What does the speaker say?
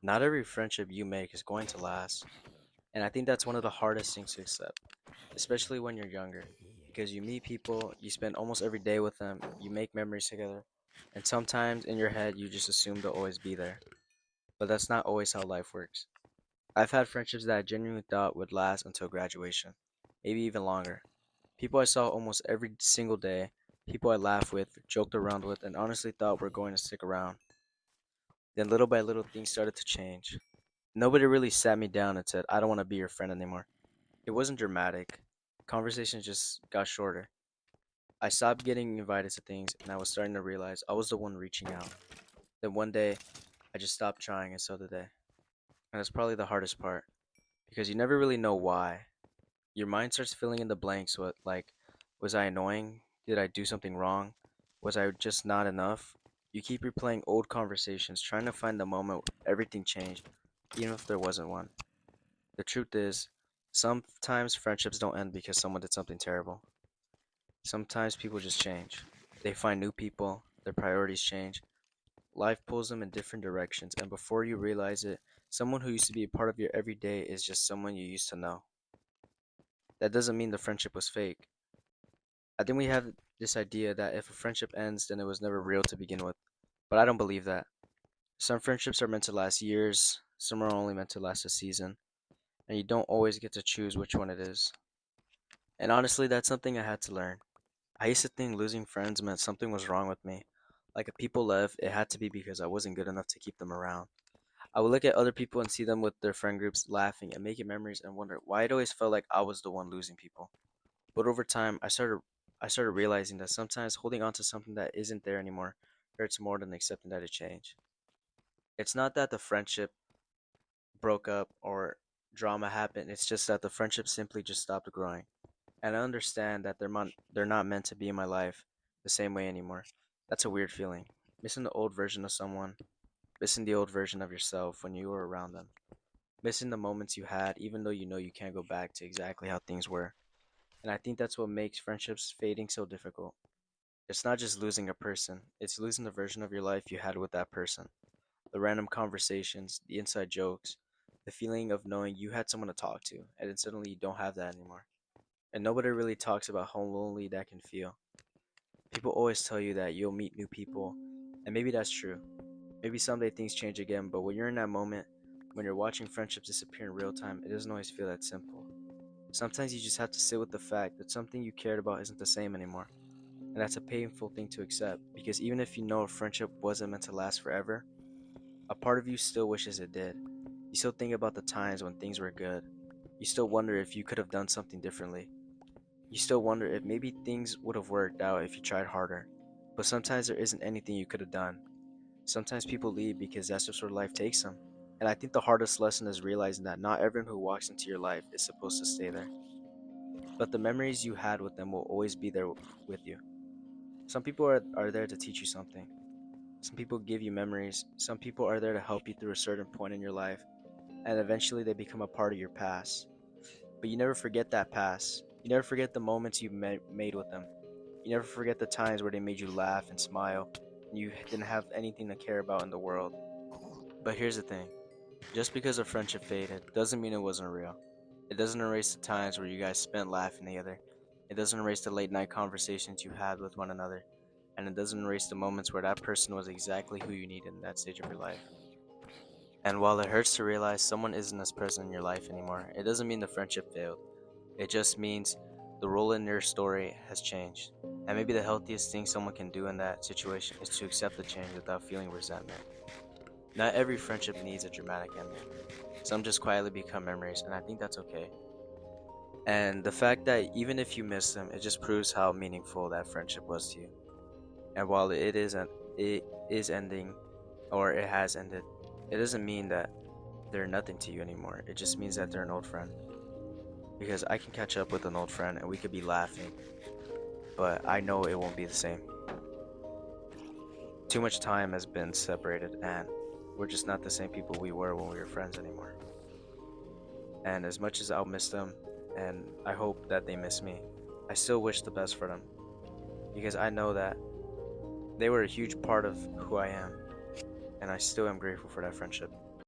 Not every friendship you make is going to last. And I think that's one of the hardest things to accept, especially when you're younger. Because you meet people, you spend almost every day with them, you make memories together, and sometimes in your head you just assume they'll always be there. But that's not always how life works. I've had friendships that I genuinely thought would last until graduation, maybe even longer. People I saw almost every single day, people I laughed with, joked around with, and honestly thought were going to stick around. Then little by little things started to change. Nobody really sat me down and said, I don't want to be your friend anymore. It wasn't dramatic. Conversations just got shorter. I stopped getting invited to things and I was starting to realize I was the one reaching out. Then one day, I just stopped trying and so did they. And that's probably the hardest part because you never really know why. Your mind starts filling in the blanks with, like, was I annoying? Did I do something wrong? Was I just not enough? You keep replaying old conversations, trying to find the moment everything changed, even if there wasn't one. The truth is, sometimes friendships don't end because someone did something terrible. Sometimes people just change. They find new people, their priorities change, life pulls them in different directions, and before you realize it, someone who used to be a part of your everyday is just someone you used to know. That doesn't mean the friendship was fake. I think we have this idea that if a friendship ends, then it was never real to begin with. But I don't believe that. Some friendships are meant to last years, some are only meant to last a season, and you don't always get to choose which one it is. And honestly, that's something I had to learn. I used to think losing friends meant something was wrong with me. Like if people left, it had to be because I wasn't good enough to keep them around. I would look at other people and see them with their friend groups laughing and making memories and wonder why it always felt like I was the one losing people. But over time, I started realizing that sometimes holding on to something that isn't there anymore hurts more than accepting that it changed. It's not that the friendship broke up or drama happened, it's just that the friendship simply just stopped growing. And I understand that they're not meant to be in my life the same way anymore. That's a weird feeling. Missing the old version of someone, missing the old version of yourself when you were around them, missing the moments you had, even though you know you can't go back to exactly how things were. And I think that's what makes friendships fading so difficult. It's not just losing a person, it's losing the version of your life you had with that person. The random conversations, the inside jokes, the feeling of knowing you had someone to talk to, and then suddenly you don't have that anymore. And nobody really talks about how lonely that can feel. People always tell you that you'll meet new people, and maybe that's true. Maybe someday things change again, but when you're in that moment, when you're watching friendships disappear in real time, it doesn't always feel that simple. Sometimes you just have to sit with the fact that something you cared about isn't the same anymore. And that's a painful thing to accept, because even if you know a friendship wasn't meant to last forever, a part of you still wishes it did. You still think about the times when things were good. You still wonder if you could have done something differently. You still wonder if maybe things would have worked out if you tried harder. But sometimes there isn't anything you could have done. Sometimes people leave because that's just where life takes them. And I think the hardest lesson is realizing that not everyone who walks into your life is supposed to stay there. But the memories you had with them will always be there with you. Some people are there to teach you something. Some people give you memories. Some people are there to help you through a certain point in your life. And eventually they become a part of your past. But you never forget that past. You never forget the moments you made with them. You never forget the times where they made you laugh and smile, and you didn't have anything to care about in the world. But here's the thing, just because a friendship faded doesn't mean it wasn't real. It doesn't erase the times where you guys spent laughing together. It doesn't erase the late night conversations you had with one another. And it doesn't erase the moments where that person was exactly who you needed in that stage of your life. And while it hurts to realize someone isn't as present in your life anymore, it doesn't mean the friendship failed. It just means the role in your story has changed. And maybe the healthiest thing someone can do in that situation is to accept the change without feeling resentment. Not every friendship needs a dramatic ending. Some just quietly become memories, and I think that's okay. And the fact that even if you miss them, it just proves how meaningful that friendship was to you. And while it is ending or it has ended, it doesn't mean that they're nothing to you anymore. It just means that they're an old friend. Because I can catch up with an old friend and we could be laughing, but I know it won't be the same. Too much time has been separated, and we're just not the same people we were when we were friends anymore. And as much as I'll miss them, and I hope that they miss me, I still wish the best for them because I know that they were a huge part of who I am, and I still am grateful for that friendship.